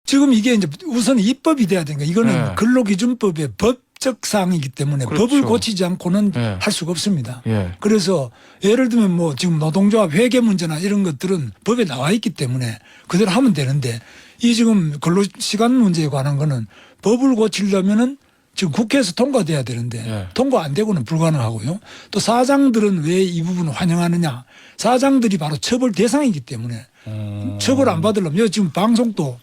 지금 이게 이제 우선 입법이 돼야 되니까 이거는 예. 근로기준법의 법적 사항이기 때문에 그렇죠. 법을 고치지 않고는 예. 할 수가 없습니다. 예. 그래서 예를 들면 뭐 지금 노동조합 회계 문제나 이런 것들은 법에 나와 있기 때문에 그대로 하면 되는데 이 지금 근로시간 문제에 관한 거는 법을 고치려면은 지금 국회에서 통과돼야 되는데 예. 통과 안 되고는 불가능하고요. 또 사장들은 왜 이 부분을 환영하느냐. 사장들이 바로 처벌 대상이기 때문에 처벌 안 받으려면 여기 지금 방송도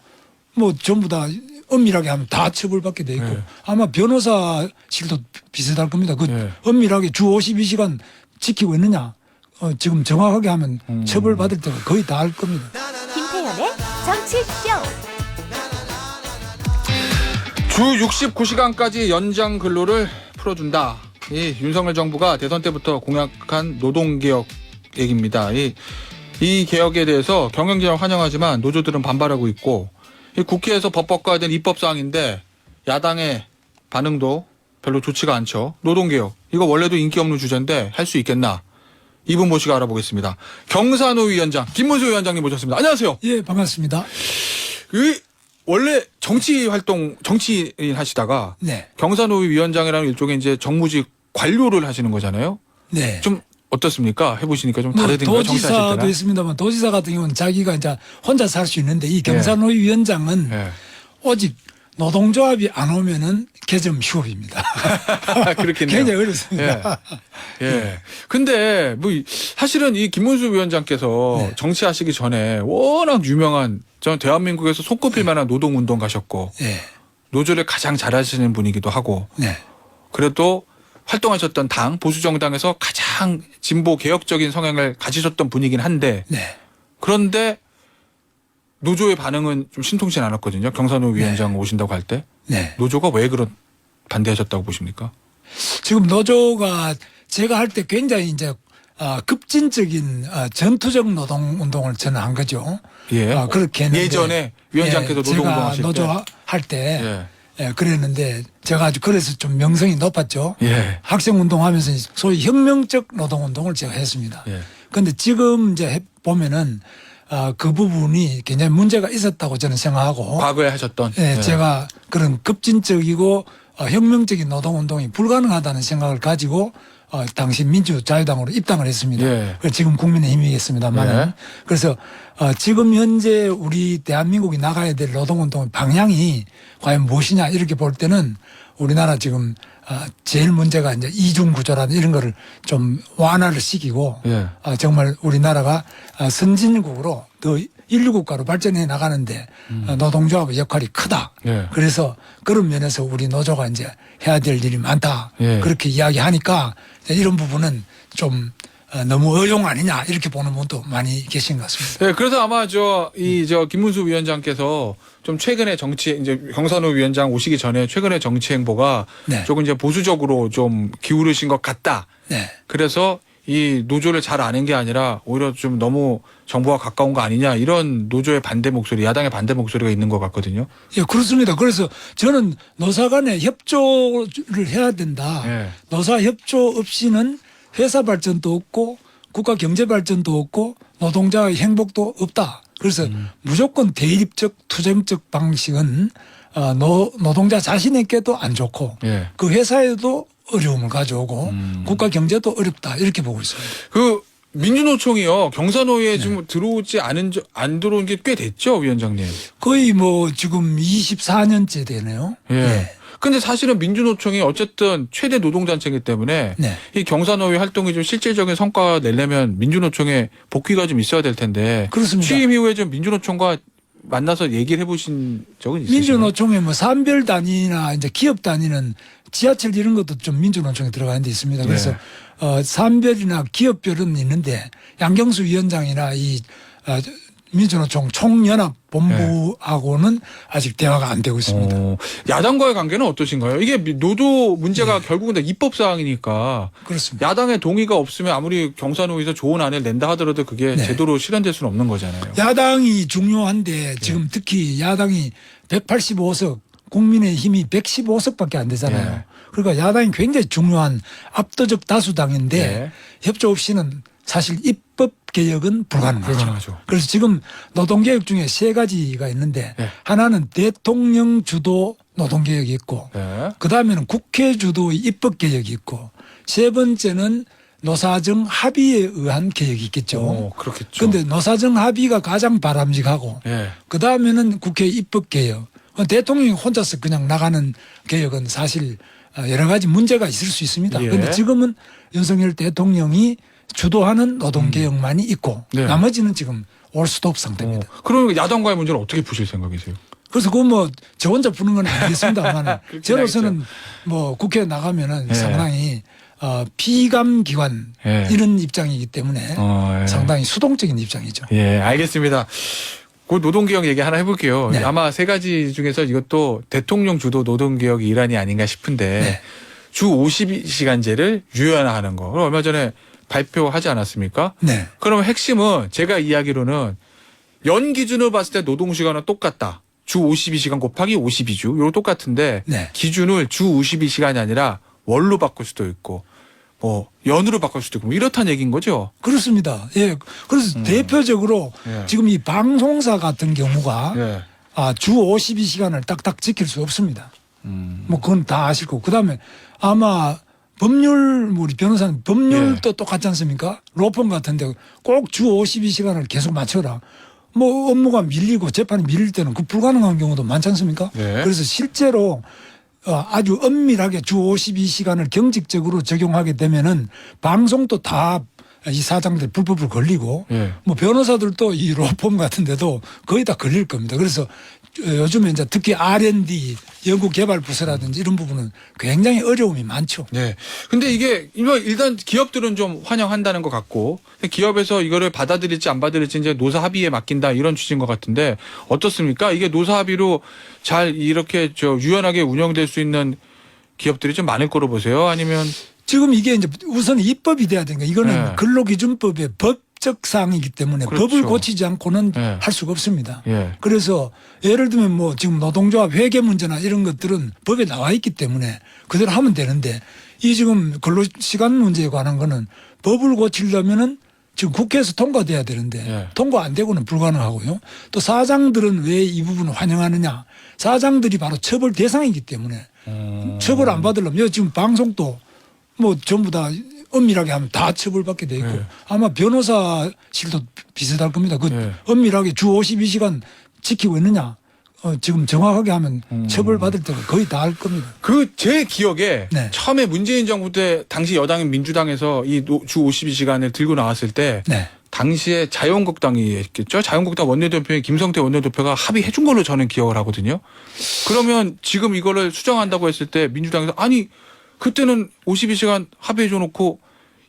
뭐 전부 다 엄밀하게 하면 다 처벌받게 돼 있고 예. 아마 변호사실도 비슷할 겁니다. 그 예. 엄밀하게 주 52시간 지키고 있느냐. 지금 정확하게 하면 처벌받을 때가 거의 다 할 겁니다. 김태현의 정치쇼. 주 69시간까지 연장 근로를 풀어준다. 이 윤석열 정부가 대선 때부터 공약한 노동개혁 얘기입니다. 이 개혁에 대해서 경영진은 환영하지만 노조들은 반발하고 있고 이 국회에서 법법과에 대한 입법사항인데 야당의 반응도 별로 좋지가 않죠. 노동개혁. 이거 원래도 인기 없는 주제인데 할 수 있겠나. 이분 모시고 알아보겠습니다. 경사노위 위원장 김문수 위원장님 모셨습니다. 안녕하세요. 예, 반갑습니다. 원래 정치인 하시다가 네. 경사노위 위원장이라는 일종의 이제 정무직 관료를 하시는 거잖아요. 네. 좀 어떻습니까? 해보시니까 좀 뭐 다르던가요? 정치하실 도지사도 때랑? 있습니다만 도지사 같은 경우는 자기가 이제 혼자 살 수 있는데 이 경사노위 위원장은 예. 오직 노동조합이 안 오면은 개점 휴업입니다. 그렇겠네요. 굉장히 어렵습니다. 예. 근데 뭐 사실은 이 김문수 위원장께서 네. 정치하시기 전에 워낙 유명한 전 대한민국에서 손꼽힐 만한 노동운동 가셨고 네. 노조를 가장 잘하시는 분이기도 하고 네. 그래도 활동하셨던 당 보수정당에서 가장 진보 개혁적인 성향을 가지셨던 분이긴 한데 네. 그런데 노조의 반응은 좀 신통치 않았거든요. 경사노위 위원장 오신다고 할 때 네. 노조가 왜 그런 반대하셨다고 보십니까? 지금 노조가 제가 할 때 굉장히 이제 급진적인 전투적 노동 운동을 저는 한 거죠. 예. 그렇게 했는데 예전에 위원장께서 예, 노동운동 제가 하실 때. 노조 할 때 예. 그랬는데 제가 아주 그래서 좀 명성이 높았죠. 예. 학생 운동하면서 소위 혁명적 노동 운동을 제가 했습니다. 예. 그런데 지금 이제 보면은 그 부분이 굉장히 문제가 있었다고 저는 생각하고 과거에 하셨던. 예, 제가 그런 급진적이고 혁명적인 노동 운동이 불가능하다는 생각을 가지고 당시 민주자유당으로 입당을 했습니다. 예. 그래서 지금 국민의힘이겠습니다만 예. 그래서 지금 현재 우리 대한민국이 나가야 될 노동 운동의 방향이 과연 무엇이냐 이렇게 볼 때는 우리나라 지금 제일 문제가 이제 이중 구조라는 이런 거를 좀 완화를 시키고 예. 정말 우리나라가 선진국으로 더 인류국가로 발전해 나가는데 노동조합의 역할이 크다. 예. 그래서 그런 면에서 우리 노조가 이제 해야 될 일이 많다. 예. 그렇게 이야기하니까 이런 부분은 좀 너무 의용 아니냐 이렇게 보는 분도 많이 계신 것 같습니다. 예, 그래서 아마 김문수 위원장께서 좀 최근에 이제 경산호 위원장 오시기 전에 최근의 정치 행보가 네. 조금 이제 보수적으로 좀 기울으신 것 같다. 네. 그래서 이 노조를 잘 아는 게 아니라 오히려 좀 너무 정부와 가까운 거 아니냐 이런 노조의 반대 목소리, 야당의 반대 목소리가 있는 것 같거든요. 예, 그렇습니다. 그래서 저는 노사 간에 협조를 해야 된다. 예. 노사 협조 없이는 회사 발전도 없고 국가 경제 발전도 없고 노동자의 행복도 없다. 그래서 무조건 대립적 투쟁적 방식은 노동자 자신에게도 안 좋고 예. 그 회사에도 어려움을 가져오고 국가 경제도 어렵다 이렇게 보고 있습니다. 그 민주노총이요 경산호위에 좀 들어오지 안 들어온 게 꽤 됐죠, 위원장님. 거의 뭐 지금 24년째 되네요. 예. 네. 근데 사실은 민주노총이 어쨌든 최대 노동단체이기 때문에 네. 이 경산호위 활동이 좀 실질적인 성과 내려면 민주노총에 복귀가 좀 있어야 될 텐데. 그렇습니다. 취임 이후에 좀 민주노총과 만나서 얘기를 해보신 적은 있으신가요? 민주노총에 뭐 산별 단위나 이제 기업 단위는 지하철 이런 것도 좀 민주노총에 들어가는 데 있습니다. 그래서 산별이나 기업별은 있는데 양경수 위원장이나 이 민주노총 총연합 본부하고는 아직 대화가 안 되고 있습니다. 야당과의 관계는 어떠신가요? 이게 노조 문제가 결국은 다 입법 사항이니까 그렇습니다. 야당의 동의가 없으면 아무리 경산호위에서 좋은 안을 낸다 하더라도 그게 제대로 실현될 수는 없는 거잖아요. 야당이 중요한데 지금 특히 야당이 185석 국민의힘이 115석밖에 안 되잖아요. 예. 그러니까 야당이 굉장히 중요한 압도적 다수당인데 예. 협조 없이는 사실 입법 개혁은 불가능하죠. 불가능하죠. 그래서 지금 노동개혁 중에 세 가지가 있는데 네. 하나는 대통령 주도 노동개혁이 있고 네. 그다음에는 국회 주도의 입법개혁이 있고 세 번째는 노사정 합의에 의한 개혁이 있겠죠. 그렇겠죠. 그런데 노사정 합의가 가장 바람직하고 예. 그다음에는 국회 입법개혁. 대통령이 혼자서 그냥 나가는 개혁은 사실 여러 가지 문제가 있을 수 있습니다. 예. 그런데 지금은 윤석열 대통령이 주도하는 노동개혁만이 있고 네. 나머지는 지금 올 스톱 상태입니다. 그럼 야당과의 문제는 어떻게 푸실 생각이세요? 그래서 그건 뭐 저 혼자 푸는 건 아니겠습니다만 그렇긴 저로서는 뭐 국회에 나가면은 예. 상당히 피감 기관 예. 이런 입장이기 때문에 예. 상당히 수동적인 입장이죠. 예, 알겠습니다. 그 노동개혁 얘기 하나 해볼게요. 네. 아마 세 가지 중에서 이것도 대통령 주도 노동개혁 일환이 아닌가 싶은데 네. 주 52시간제를 유연화하는 거. 그럼 얼마 전에 발표하지 않았습니까? 네. 그러면 핵심은 제가 이야기로는 연 기준으로 봤을 때 노동시간은 똑같다. 주 52시간 곱하기 52주. 이거 똑같은데 네. 기준을 주 52시간이 아니라 월로 바꿀 수도 있고 뭐 연으로 바꿀 수도 있고 뭐 이렇다는 얘기인 거죠. 그렇습니다. 예. 그래서 대표적으로 예. 지금 이 방송사 같은 경우가 예. 주 52시간을 딱딱 지킬 수 없습니다. 뭐 그건 다 아실 거고. 그다음에 아마 법률 우리 변호사는 법률도 똑같지 않습니까? 로펌 같은데 꼭 주 52시간을 계속 맞춰라. 뭐 업무가 밀리고 재판이 밀릴 때는 그 불가능한 경우도 많지 않습니까? 네. 그래서 실제로 아주 엄밀하게 주 52시간을 경직적으로 적용하게 되면은 방송도 다 이 사장들 불법으로 걸리고 예. 뭐 변호사들도 이 로펌 같은 데도 거의 다 걸릴 겁니다. 그래서 요즘에 이제 특히 R&D 연구개발 부서라든지 이런 부분은 굉장히 어려움이 많죠. 네. 근데 이게 일단 기업들은 좀 환영한다는 것 같고 기업에서 이거를 받아들일지 안 받아들일지 이제 노사 합의에 맡긴다 이런 취지인 것 같은데 어떻습니까? 이게 노사 합의로 잘 이렇게 유연하게 운영될 수 있는 기업들이 좀 많을 거로 보세요? 아니면 지금 이게 이제 우선 입법이 돼야 되니까 이거는 네. 근로기준법의 법적 사항이기 때문에 그렇죠. 법을 고치지 않고는 네. 할 수가 없습니다. 예. 그래서 예를 들면 뭐 지금 노동조합 회계 문제나 이런 것들은 법에 나와 있기 때문에 그대로 하면 되는데 이 지금 근로시간 문제에 관한 거는 법을 고치려면은 지금 국회에서 통과돼야 되는데 예. 통과 안 되고는 불가능하고요. 또 사장들은 왜 이 부분을 환영하느냐. 사장들이 바로 처벌 대상이기 때문에 처벌 안 받으려면 여기 지금 방송도 뭐 전부 다 엄밀하게 하면 다 처벌받게 돼 있고 예. 아마 변호사실도 비슷할 겁니다. 그 예. 엄밀하게 주 52시간 지키고 있느냐. 지금 정확하게 하면 처벌받을 때가 거의 다 할 겁니다. 그 제 기억에 네. 처음에 문재인 정부 때 당시 여당인 민주당에서 이 주 52시간을 들고 나왔을 때 네. 당시에 자유한국당이 했겠죠. 자유한국당 원내대표인 김성태 원내대표가 합의해 준 걸로 저는 기억을 하거든요. 그러면 지금 이거를 수정한다고 했을 때 민주당에서 아니 그때는 52시간 합의해 줘 놓고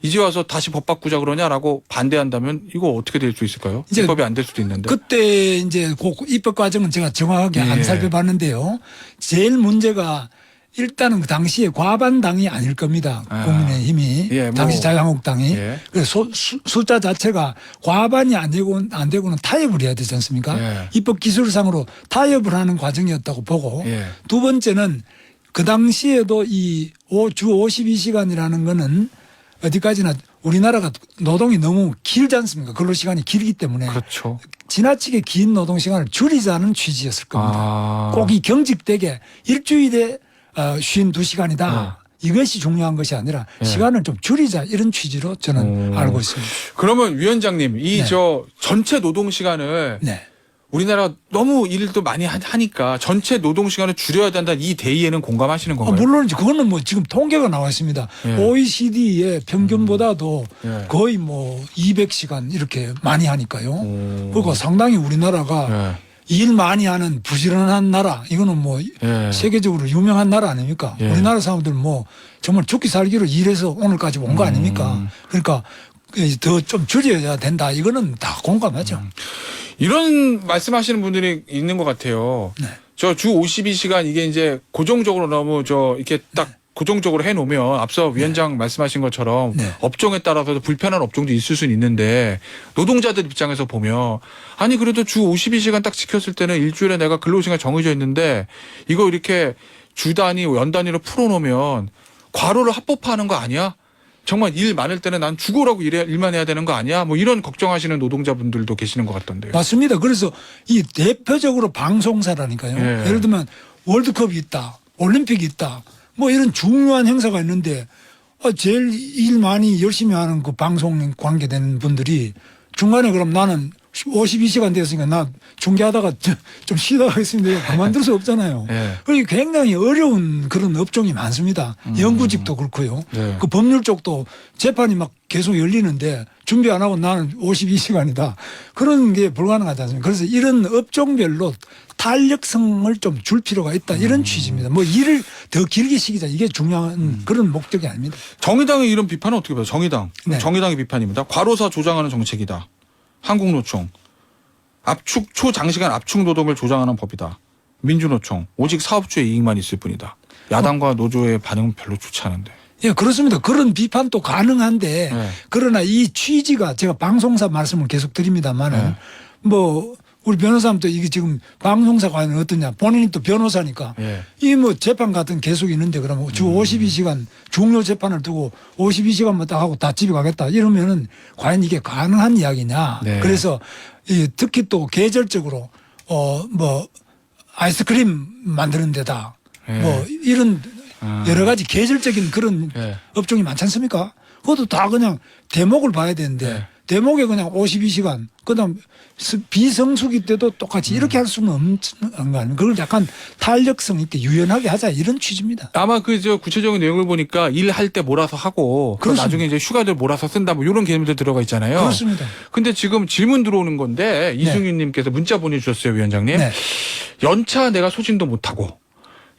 이제 와서 다시 법 바꾸자 그러냐라고 반대한다면 이거 어떻게 될 수 있을까요? 이제 입법이 안 될 수도 있는데. 그때 이제 그 입법 과정은 제가 정확하게 예. 안 살펴봤는데요. 제일 문제가 일단은 그 당시에 과반당이 아닐 겁니다. 국민의힘이 예, 뭐. 당시 자유한국당이 예. 그래서 숫자 자체가 과반이 안 되고는 타협을 해야 되지 않습니까? 예. 입법 기술상으로 타협을 하는 과정이었다고 보고 예. 두 번째는 그 당시에도 이 주 52시간이라는 거는 어디까지나 우리나라가 노동이 너무 길지 않습니까? 근로시간이 길기 때문에 그렇죠. 지나치게 긴 노동시간을 줄이자는 취지였을 겁니다. 꼭 이 경직되게 일주일에 52시간이다. 이것이 중요한 것이 아니라 예. 시간을 좀 줄이자 이런 취지로 저는 알고 있습니다. 그러면 위원장님 이 네. 전체 노동 시간을 네. 우리나라가 너무 일도 많이 하니까 전체 노동 시간을 줄여야 된다는 이 대의에는 공감하시는 건가요? 물론이지 그거는 뭐 지금 통계가 나와 있습니다. 예. OECD의 평균보다도 예. 거의 뭐 200시간 이렇게 많이 하니까요. 그리고 상당히 우리나라가 일 많이 하는 부지런한 나라 이거는 뭐 예. 세계적으로 유명한 나라 아닙니까? 예. 우리나라 사람들 뭐 정말 죽기 살기로 일해서 오늘까지 온 거 아닙니까? 그러니까 더 좀 줄여야 된다. 이거는 다 공감하죠. 이런 말씀하시는 분들이 있는 것 같아요. 네. 저 주 52시간 이게 이제 고정적으로 너무 이렇게 딱 고정적으로 해놓으면 앞서 위원장 말씀하신 것처럼 네. 업종에 따라서도 불편한 업종도 있을 수는 있는데 노동자들 입장에서 보면 아니 그래도 주 52시간 딱 지켰을 때는 일주일에 내가 근로시간 정해져 있는데 이거 이렇게 주 단위 연 단위로 풀어놓으면 과로를 합법화하는 거 아니야? 정말 일 많을 때는 난 죽어라고 일만 해야 되는 거 아니야? 뭐 이런 걱정하시는 노동자분들도 계시는 것 같던데요. 맞습니다. 그래서 이 대표적으로 방송사라니까요. 예. 예를 들면 월드컵이 있다, 올림픽이 있다, 뭐 이런 중요한 행사가 있는데 제일 일 많이 열심히 하는 그 방송 관계되는 분들이 중간에 그럼 나는 52시간 됐으니까 나 중계하다가 좀 쉬다 가겠습니다. 그만둘 수 없잖아요. 예. 그게 굉장히 어려운 그런 업종이 많습니다. 연구직도 그렇고요. 네. 그 법률 쪽도 재판이 막 계속 열리는데 준비 안 하고 나는 52시간이다. 그런 게 불가능하지 않습니까? 그래서 이런 업종별로 탄력성을 좀 줄 필요가 있다. 이런 취지입니다. 뭐 일을 더 길게 시키자. 이게 중요한 그런 목적이 아닙니다. 정의당의 이런 비판은 어떻게 봐요? 정의당. 네. 정의당의 비판입니다. 과로사 조장하는 정책이다. 한국노총. 압축 초장시간 압축 노동을 조장하는 법이다. 민주노총. 오직 사업주의 이익만 있을 뿐이다. 야당과 노조의 반응은 별로 좋지 않은데. 예, 그렇습니다. 그런 비판도 가능한데 네. 그러나 이 취지가 제가 방송사 말씀을 계속 드립니다만은 네. 뭐 우리 변호사님도 이게 지금 방송사가 아니면 어떠냐. 본인이 또 변호사니까 예. 이 뭐 재판 같은 계속 있는데 그러면 주 52시간 중요 재판을 두고 52시간만 딱 하고 다 집에 가겠다 이러면은 과연 이게 가능한 이야기냐. 네. 그래서 이 특히 또 계절적으로 뭐 아이스크림 만드는 데다 네. 뭐 이런 여러 가지 계절적인 그런 네. 업종이 많지 않습니까? 그것도 다 그냥 대목을 봐야 되는데 네. 대목에 그냥 52시간 그다음 비성수기 때도 똑같이 이렇게 할 수는 없는 거 아닙니까? 그걸 약간 탄력성 있게 유연하게 하자 이런 취지입니다. 아마 그 저 구체적인 내용을 보니까 일할 때 몰아서 하고 그 그렇습니다. 나중에 이제 휴가들 몰아서 쓴다 뭐 이런 개념들 들어가 있잖아요. 그렇습니다. 근데 지금 질문 들어오는 건데 이승윤 님께서 문자 보내주셨어요, 위원장님. 네. 연차 내가 소진도 못하고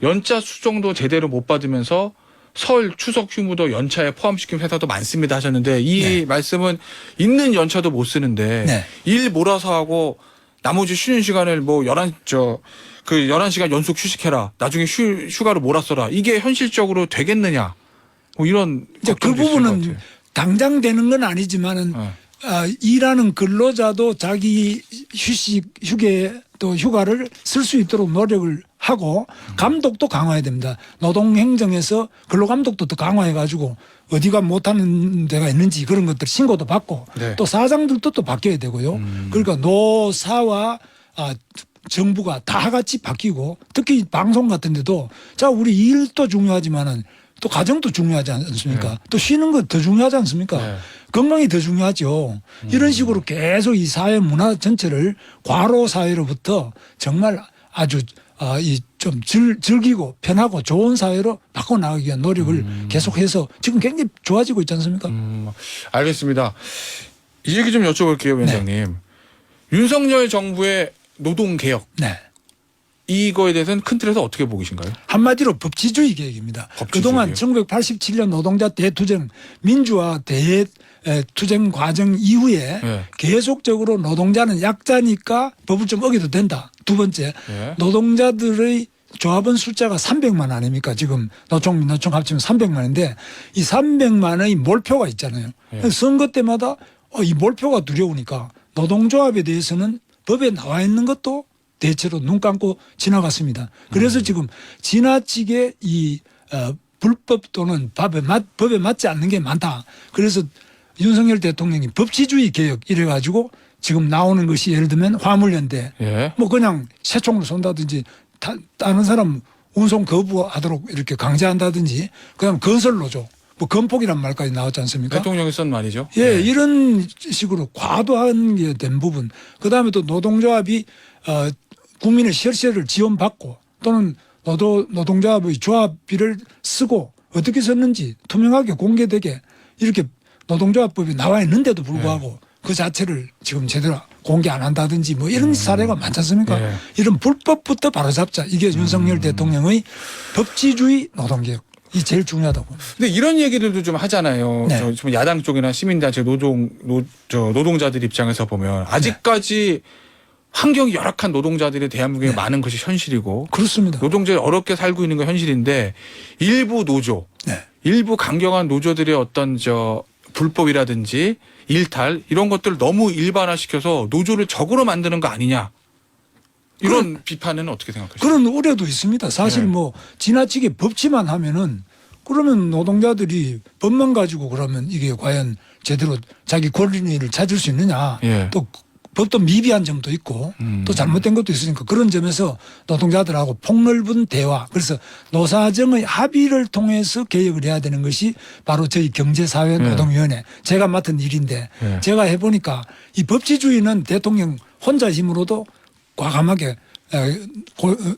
연차 수정도 제대로 못 받으면서 설 추석 휴무도 연차에 포함시킨 회사도 많습니다 하셨는데 이 네. 말씀은 있는 연차도 못 쓰는데 네. 일 몰아서 하고 나머지 쉬는 시간을 뭐 11시간 연속 휴식해라. 나중에 휴가를 몰아써라. 이게 현실적으로 되겠느냐. 뭐 이런 이제 그 걱정도 있을 것 부분은 같아요. 당장 되는 건 아니지만은 네. 일하는 근로자도 자기 휴게 또 휴가를 쓸 수 있도록 노력을 하고 감독도 강화해야 됩니다. 노동행정에서 근로감독도 더 강화해가지고 어디가 못하는 데가 있는지 그런 것들 신고도 받고 네. 또 사장들도 또 바뀌어야 되고요. 그러니까 노사와 정부가 다 같이 바뀌고 특히 방송 같은 데도 자 우리 일도 중요하지만은 또 가정도 중요하지 않습니까? 네. 또 쉬는 것 더 중요하지 않습니까? 네. 건강이 더 중요하죠. 이런 식으로 계속 이 사회 문화 전체를 과로 사회로부터 정말 아주 좀 즐기고 편하고 좋은 사회로 바꿔나가기 위한 노력을 계속해서 지금 굉장히 좋아지고 있지 않습니까? 알겠습니다. 이 얘기 좀 여쭤볼게요, 위원장님. 윤석열 정부의 노동개혁. 네. 이거에 대해서는 큰 틀에서 어떻게 보고 계신가요? 한마디로 법치주의 계획입니다. 그동안 1987년 노동자 대투쟁 민주화 대투쟁 과정 이후에 네. 계속적으로 노동자는 약자니까 법을 좀 어겨도 된다. 두 번째 네. 노동자들의 조합원 숫자가 300만 아닙니까? 지금 노총 민노총 합치면 300만인데 이 300만의 몰표가 있잖아요. 네. 선거 때마다 이 몰표가 두려우니까 노동조합에 대해서는 법에 나와 있는 것도 대체로 눈 감고 지나갔습니다. 그래서 지금 지나치게 불법 또는 법에 맞지 않는 게 많다. 그래서 윤석열 대통령이 법치주의 개혁 이래가지고 지금 나오는 것이 예를 들면 화물연대 예. 뭐 그냥 새총을 쏜다든지 다른 사람 운송 거부하도록 이렇게 강제한다든지 그다음 건설노조 뭐 건폭이란 말까지 나왔지 않습니까? 대통령이 쓴 말이죠. 예, 네. 이런 식으로 과도한 게 된 부분. 그다음에 또 노동조합이 국민의 셔츠를 지원받고 또는 노동조합의 조합비를 쓰고 어떻게 썼는지 투명하게 공개되게 이렇게 노동조합법이 나와 있는데도 불구하고 그 자체를 지금 제대로 공개 안 한다든지 뭐 이런 사례가 많지 않습니까? 네. 이런 불법부터 바로잡자. 이게 윤석열 대통령의 법치주의 노동개혁. 이 제일 중요하다고. 근데 이런 얘기들도 좀 하잖아요. 네. 좀 야당 쪽이나 시민단체 노동자들 입장에서 보면 아직까지 환경이 열악한 노동자들이 대한민국에 많은 것이 현실이고 그렇습니다. 노동자들이 어렵게 살고 있는 건 현실인데 일부 노조, 네. 일부 강경한 노조들의 어떤 불법이라든지 일탈 이런 것들을 너무 일반화시켜서 노조를 적으로 만드는 거 아니냐. 이런 비판은 어떻게 생각하세요? 그런 우려도 있습니다. 사실 네. 뭐 지나치게 법치만 하면은 그러면 노동자들이 법만 가지고 그러면 이게 과연 제대로 자기 권리를 찾을 수 있느냐. 예. 또 법도 미비한 점도 있고 또 잘못된 것도 있으니까 그런 점에서 노동자들하고 폭넓은 대화 그래서 노사정의 합의를 통해서 개혁을 해야 되는 것이 바로 저희 경제사회노동위원회 제가 맡은 일인데 예. 제가 해보니까 이 법치주의는 대통령 혼자 힘으로도 과감하게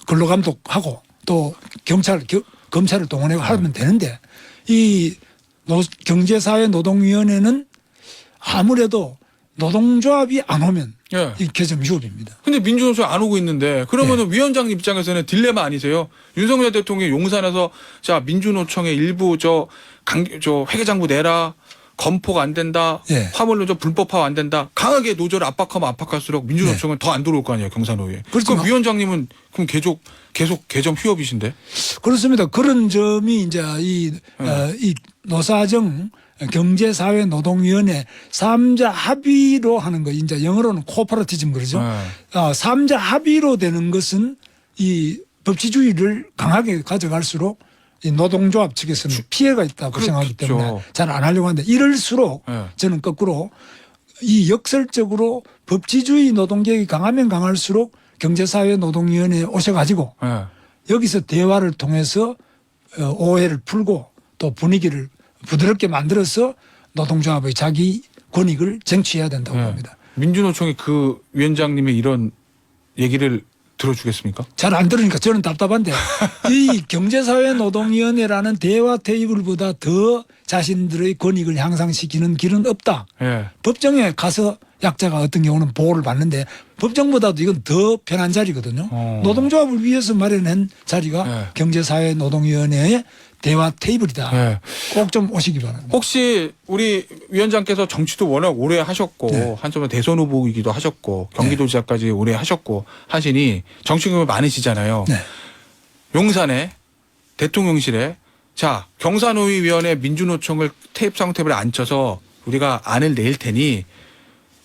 근로감독하고 또 검찰을 동원하고 하면 되는데 이 경제사회노동위원회는 아무래도 노동조합이 안 오면 예. 이게 좀 위협입니다. 근데 민주노총 안 오고 있는데 그러면은 위원장님 입장에서는 딜레마 아니세요? 윤석열 대통령이 용산에서 자 민주노총의 일부 저 회계장부 내라 검포가 안 된다 예. 화물노조 불법화가 안 된다 강하게 노조를 압박하면 압박할수록 민주노총은 더 안 들어올 거 아니에요 경산호위에. 그렇죠. 그럼 위원장님은 그럼 계속 개점 휴업이신데? 그렇습니다. 그런 점이 이제 이 노사정 경제사회노동위원회 3자 합의로 하는 거, 이제 영어로는 코퍼러티즘 그러죠. 네. 3자 합의로 되는 것은 이 법치주의를 강하게 가져갈수록 이 노동조합 측에서는 피해가 있다고 그렇겠죠. 생각하기 때문에 잘 안 하려고 하는데 이럴수록 네. 저는 거꾸로 이 역설적으로 법치주의 노동개혁이 강하면 강할수록 경제사회노동위원회에 오셔가지고 네. 여기서 대화를 통해서 오해를 풀고 또 분위기를 부드럽게 만들어서 노동조합의 자기 권익을 쟁취해야 된다고 네. 봅니다. 민주노총이 그 위원장님의 이런 얘기를 들어주겠습니까? 잘 안 들으니까 저는 답답한데 이 경제사회노동위원회라는 대화 테이블보다 더 자신들의 권익을 향상시키는 길은 없다. 예. 법정에 가서 약자가 어떤 경우는 보호를 받는데 법정보다도 이건 더 편한 자리거든요. 노동조합을 위해서 마련한 자리가 네. 경제사회노동위원회의 대화 테이블이다. 예. 꼭 좀 오시기 바랍니다. 혹시 우리 위원장께서 정치도 워낙 오래 하셨고 네. 한쪽은 대선 후보이기도 하셨고 경기도지사까지 오래 하셨고 하시니 정치 경험이 많으시잖아요. 네. 용산에 대통령실에 자 경산호위 위원회 민주노총을 상태에 앉혀서 우리가 안을 낼 테니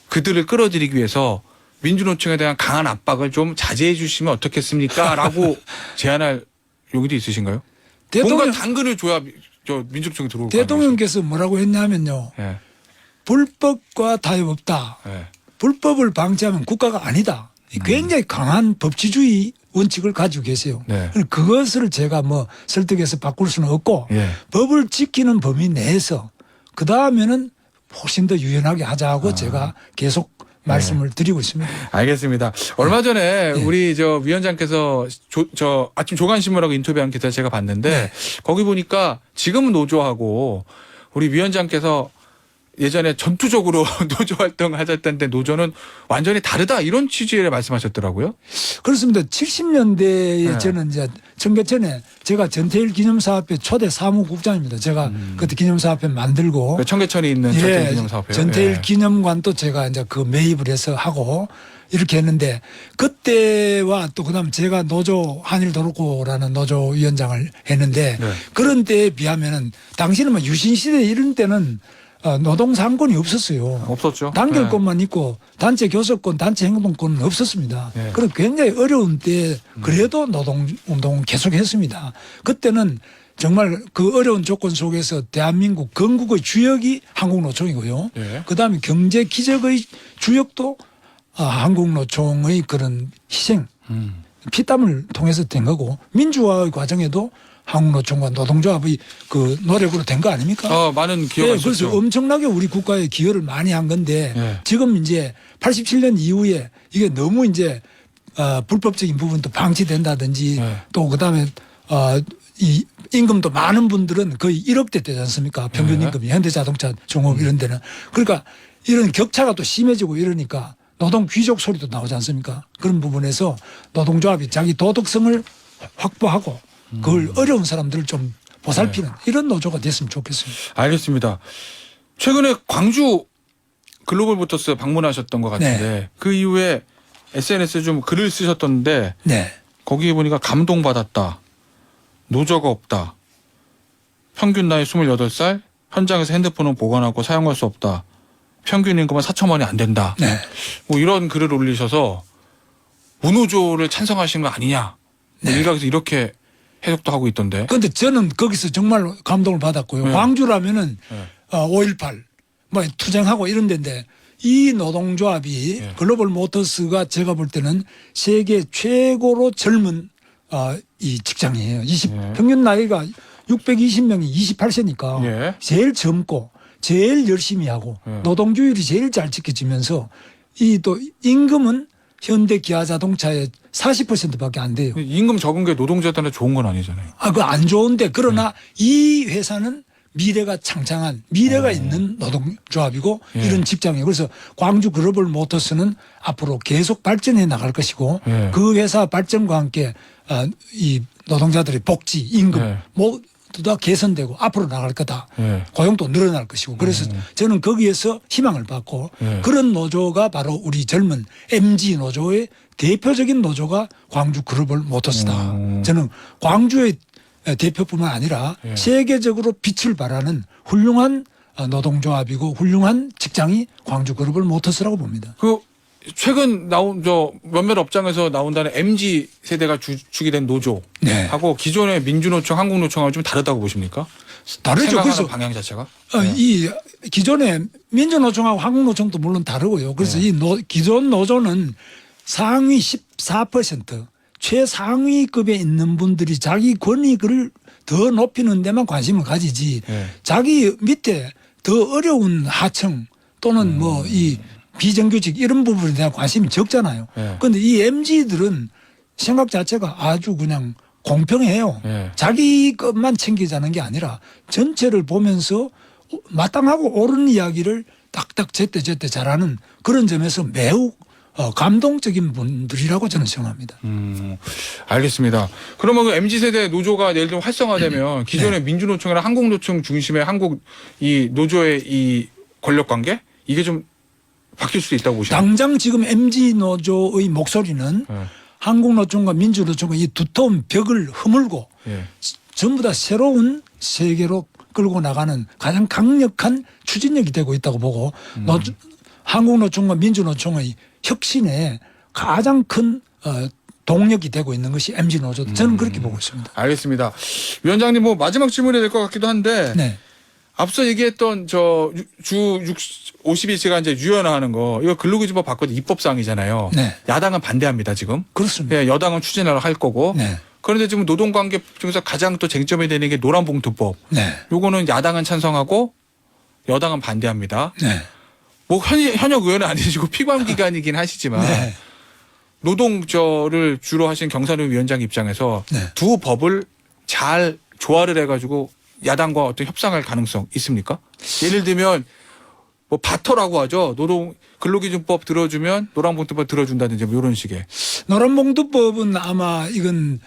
그들을 끌어들이기 위해서 민주노총에 대한 강한 압박을 좀 자제해 주시면 어떻겠습니까? 라고 제안할 용의도 있으신가요? 뭔가 당근을 줘야 저 민주노총이 들어올 거 아니에요. 대통령께서 뭐라고 했냐면요. 예. 불법과 타협 없다. 예. 불법을 방치하면 국가가 아니다. 굉장히 강한 법치주의 원칙을 가지고 계세요. 네. 그것을 제가 뭐 설득해서 바꿀 수는 없고 예. 법을 지키는 범위 내에서 그 다음에는 훨씬 더 유연하게 하자고 제가 계속 말씀을 드리고 있습니다. 알겠습니다. 얼마 전에 우리 저 위원장께서 저 아침 조간신문하고 인터뷰한 기사 제가 봤는데 거기 보니까 지금은 노조하고 우리 위원장께서 예전에 전투적으로 노조 활동을 하셨던데 노조는 완전히 다르다 이런 취지의 말씀하셨더라고요. 그렇습니다. 70년대에 네. 저는 이제 청계천에 제가 전태일 기념사업회 초대 사무국장입니다. 제가 그때 기념사업회 만들고 청계천에 있는 전태일 기념사업회. 전태일 기념관도 제가 이제 그 매입을 해서 하고 이렇게 했는데 그때와 또 그다음 제가 노조 한일도로코라는 노조 위원장을 했는데 네. 그런 때에 비하면은 당시는 뭐 유신시대 이런 때는 노동상권이 없었어요. 없었죠. 단결권만 있고 단체 교섭권, 단체 행동권은 없었습니다. 네. 그래서 굉장히 어려운 때 그래도 노동운동은 계속했습니다. 그때는 정말 그 어려운 조건 속에서 대한민국 건국의 주역이 한국노총이고요. 네. 그다음에 경제 기적의 주역도 한국노총의 그런 희생, 피땀을 통해서 된 거고 민주화의 과정에도 한국노총과 노동조합의 그 노력으로 된 거 아닙니까? 많은 기여가 있었죠. 그래서 엄청나게 우리 국가에 기여를 많이 한 건데 네. 지금 이제 87년 이후에 이게 너무 이제 불법적인 부분도 방치된다든지 네. 또 그다음에 이 임금도 많은 분들은 거의 1억대 되지 않습니까? 평균 네. 임금이 현대자동차, 종업 이런 데는 그러니까 이런 격차가 또 심해지고 이러니까 노동 귀족 소리도 나오지 않습니까? 그런 부분에서 노동조합이 자기 도덕성을 확보하고 그걸 어려운 사람들을 좀 보살피는 이런 노조가 됐으면 좋겠습니다. 알겠습니다. 최근에 광주 글로벌모터스 방문하셨던 것 같은데 그 이후에 SNS에 좀 글을 쓰셨던데 네. 거기 보니까 감동받았다. 노조가 없다. 평균 나이 28살. 현장에서 핸드폰은 보관하고 사용할 수 없다. 평균 임금은 4천만 원이 안 된다. 네. 뭐 이런 글을 올리셔서 무노조를 찬성하시는 거 아니냐. 뭐 일각에서 이렇게 해석도 하고 있던데. 그런데 저는 거기서 정말 감동을 받았고요. 네. 광주라면은 네. 5.18 뭐 투쟁하고 이런 데인데 이 노동조합이 네. 글로벌 모터스가 제가 볼 때는 세계 최고로 젊은 이 직장이에요. 네. 평균 나이가 620명이 28세니까 예. 제일 젊고 제일 열심히 하고 네. 노동조율이 제일 잘 지켜지면서 이 또 임금은 현대 기아 자동차의 40%밖에 안 돼요. 임금 적은 게 노동자들한테 좋은 건 아니잖아요. 그거 안 좋은데 그러나 이 회사는 미래가 창창한 미래가 있는 노동조합이고 예. 이런 직장이에요. 그래서 광주 글로벌 모터스는 앞으로 계속 발전해 나갈 것이고 예. 그 회사 발전과 함께 이 노동자들의 복지, 임금 예. 모두 다 개선되고 앞으로 나갈 거다. 예. 고용도 늘어날 것이고 그래서 저는 거기에서 희망을 받고 예. 그런 노조가 바로 우리 젊은 MG 노조의 대표적인 노조가 광주 글로벌 모터스다. 저는 광주의 대표뿐만 아니라 예. 세계적으로 빛을 발하는 훌륭한 노동조합이고 훌륭한 직장이 광주 글로벌 모터스라고 봅니다. 그 최근 나온 저 몇몇 업장에서 나온다는 MZ 세대가 주축이 된 노조하고 네. 기존의 민주노총, 한국노총하고 좀 다르다고 보십니까? 다르죠. 생각하는 그래서 방향 자체가. 이 기존의 민주노총하고 한국노총도 물론 다르고요. 그래서 네. 이 기존 노조는 상위 14% 최상위급에 있는 분들이 자기 권익을 더 높이는 데만 관심을 가지지 네. 자기 밑에 더 어려운 하청 또는 뭐 이 비정규직 이런 부분에 대한 관심이 적잖아요. 네. 그런데 이 MZ들은 생각 자체가 아주 그냥 공평해요. 네. 자기 것만 챙기자는 게 아니라 전체를 보면서 마땅하고 옳은 이야기를 딱딱 제때제때 잘하는 그런 점에서 매우 감동적인 분들이라고 저는 생각합니다. 알겠습니다. 그러면 그 MZ세대 노조가 예를 들어 활성화되면 기존의 민주노총이나 한국노총 중심의 한국 이 노조의 이 권력 관계 이게 좀 바뀔 수도 있다고 보시나요? 당장 지금 MZ 노조의 목소리는 네. 한국노총과 민주노총과 이 두터운 벽을 허물고 예. 전부 다 새로운 세계로 끌고 나가는 가장 강력한 추진력이 되고 있다고 보고 한국노총과 민주노총의 혁신에 가장 큰 동력이 되고 있는 것이 MZ노조다. 저는 그렇게 보고 있습니다. 알겠습니다. 위원장님 뭐 마지막 질문이 될 것 같기도 한데 네. 앞서 얘기했던 저 주 50일치가 이제 유연화하는 거 이거 근로기준법 바꿔도 입법사항이잖아요. 네. 야당은 반대합니다 지금. 그렇습니다. 예, 여당은 추진을 할 거고. 네. 그런데 지금 노동관계 중에서 가장 또 쟁점이 되는 게 노란봉투법. 네. 요거는 야당은 찬성하고 여당은 반대합니다. 네. 뭐 현역 의원은 아니시고 피감 기관이긴 하시지만 네. 노동조를 주로 하신 경산우 위원장 입장에서 네. 두 법을 잘 조화를 해가지고 야당과 어떤 협상할 가능성 있습니까? 예를 들면 뭐 바터라고 하죠. 근로기준법 들어주면 노란봉투법 들어준다든지 뭐 이런 식의. 노란봉투법은 아마 이건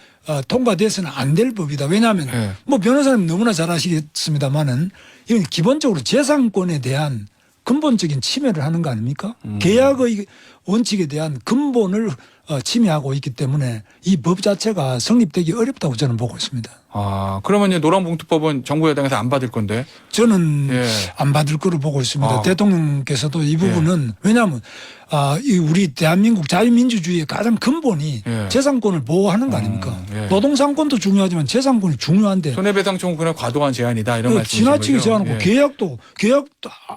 통과돼서는 안 될 법이다. 왜냐하면 네. 뭐 변호사님 너무나 잘 아시겠습니다만은 이건 기본적으로 재산권에 대한 근본적인 침해를 하는 거 아닙니까? 계약의 원칙에 대한 근본을 침해하고 있기 때문에 이 법 자체가 성립되기 어렵다고 저는 보고 있습니다. 아 그러면 이제 노란봉투법은 정부 여당에서 안 받을 건데. 저는 예. 안 받을 거로 보고 있습니다. 아. 대통령께서도 이 부분은 왜냐하면 이 우리 대한민국 자유민주주의의 가장 근본이 예. 재산권을 보호하는 거 아닙니까? 예. 노동상권도 중요하지만 재산권이 중요한데 손해배상 청구는 과도한 제한이다 이런 말씀이신 지나치게 거죠? 제한하고 예. 계약도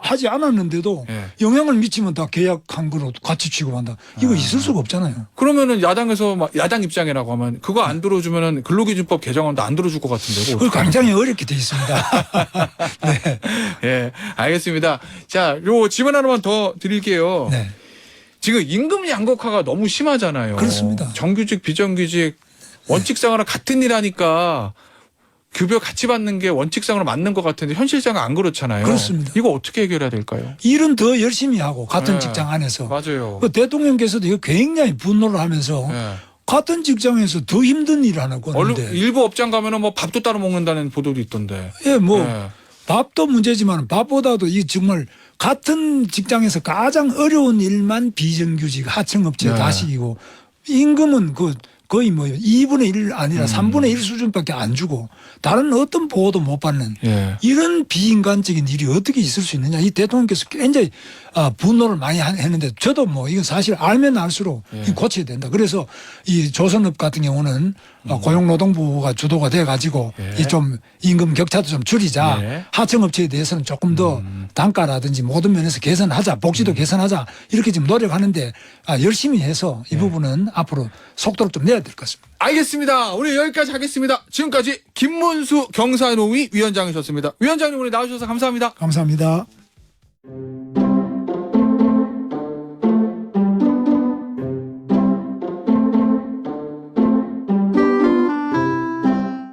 하지 않았는데도 예. 영향을 미치면 다 계약한 거로 같이 취급한다. 이거 있을 수가 없잖아요. 그러면은 야당에서 막 야당 입장이라고 하면 그거 안 들어주면은 근로기준법 개정안도 안 들어줄 것 같은데. 그걸 굉장히 어렵게 돼 있습니다. 네. 예, 알겠습니다. 자, 요 질문 하나만 더 드릴게요. 네. 지금 임금 양극화가 너무 심하잖아요. 그렇습니다. 정규직, 비정규직 원칙상으로 같은 일 하니까 급여 같이 받는 게 원칙상으로 맞는 것 같은데 현실상은 안 그렇잖아요. 그렇습니다. 이거 어떻게 해결해야 될까요? 일은 더 열심히 하고 같은 네. 직장 안에서 맞아요. 그 대통령께서도 이거 굉장히 분노를 하면서 예. 같은 직장에서 더 힘든 일을 하고 있는데 일부 업장 가면은 뭐 밥도 따로 먹는다는 보도도 있던데. 예, 뭐 예. 밥도 문제지만 밥보다도 이 정말 같은 직장에서 가장 어려운 일만 비정규직 하청업체 네. 다 시키고 임금은 거의 뭐 2분의 1 아니라 3분의 1 수준밖에 안 주고 다른 어떤 보호도 못 받는 예. 이런 비인간적인 일이 어떻게 있을 수 있느냐. 이 대통령께서 굉장히 분노를 많이 했는데 저도 뭐 이건 사실 알면 알수록 예. 이거 고쳐야 된다. 그래서 이 조선업 같은 경우는 고용노동부가 주도가 돼가지고 예. 이 좀 임금 격차도 좀 줄이자. 예. 하청업체에 대해서는 조금 더 단가라든지 모든 면에서 개선하자, 복지도 개선하자 이렇게 지금 노력하는데 열심히 해서 이 부분은 앞으로 속도를 좀 내야 될 것 같습니다. 알겠습니다. 오늘 여기까지 하겠습니다. 지금까지 김문수 경사노위 위원장이셨습니다. 위원장님 오늘 나와주셔서 감사합니다. 감사합니다.